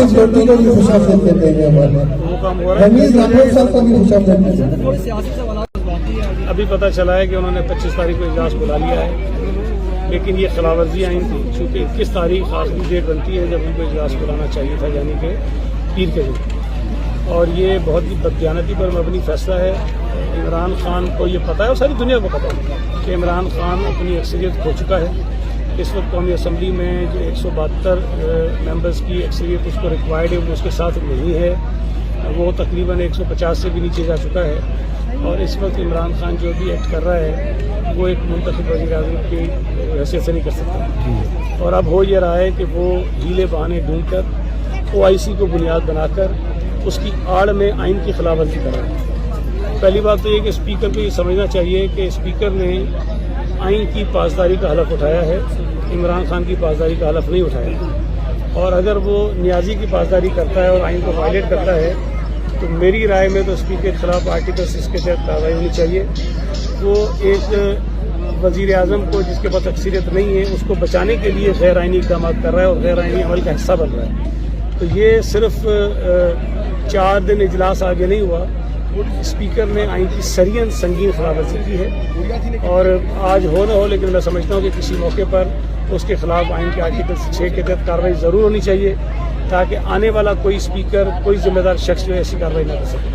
Security کو بھی خوش آمدید کہتے ہیں ہمارے حمید رامپور صاحب کو بھی خوش آمدید کہتے ہیں. ابھی پتہ چلا ہے کہ انہوں نے 25 تاریخ کو اجلاس بلا لیا ہے، لیکن یہ خلاف ورزی آئین تھی، چونکہ 21 تاریخ آخری ڈیٹ بنتی ہے جب ان کو اجلاس بلانا چاہیے تھا، یعنی کہ پیر کے دن. اور یہ بہت ہی بددیانتی پر مبنی فیصلہ ہے. عمران خان کو یہ پتہ ہے اور ساری دنیا کو پتہ ہے کہ عمران خان اپنی اکثریت کھو چکا ہے. اس وقت قومی اسمبلی میں جو 172 ممبرز کی اکثریت اس کو ریکوائرڈ ہے وہ اس کے ساتھ نہیں ہے، وہ تقریباً 150 سے بھی نیچے جا چکا ہے. اور اس وقت عمران خان جو بھی ایکٹ کر رہا ہے وہ ایک منتخب وزیر اعظم کی حیثیت سے نہیں کر سکتا. اور اب ہو یہ رہا ہے کہ وہ ہیلے بہانے ڈھونڈ کر OIC کو بنیاد بنا کر اس کی آڑ میں آئین کی خلاف ورزی کر رہا ہے. پہلی بات تو یہ کہ اسپیکر کو یہ سمجھنا چاہیے کہ اسپیکر نے آئین کی پاسداری کا حلف اٹھایا ہے، عمران خان کی پاسداری کا حلف نہیں اٹھایا. اور اگر وہ نیازی کی پاسداری کرتا ہے اور آئین کو وائلیٹ کرتا ہے تو میری رائے میں تو اسپیکر کے خلاف آرٹیکل 6 کے تحت کارروائی ہونی چاہیے. وہ ایک وزیر اعظم کو جس کے پاس اکثریت نہیں ہے اس کو بچانے کے لیے غیر آئینی اقدامات کر رہا ہے اور غیر آئینی عمل کا حصہ بن رہا ہے. تو یہ صرف 4 دن اجلاس آگے نہیں ہوا، اسپیکر نے آئین کی سنگین خلاف ورزی کی ہے. اور آج ہو نہ ہو لیکن میں سمجھتا ہوں کہ کسی موقع پر اس کے خلاف آئین کے آرٹیکل 6 کے تحت کارروائی ضرور ہونی چاہیے تاکہ آنے والا کوئی اسپیکر، کوئی ذمہ دار شخص جو ہے ایسی کارروائی نہ کر سکے.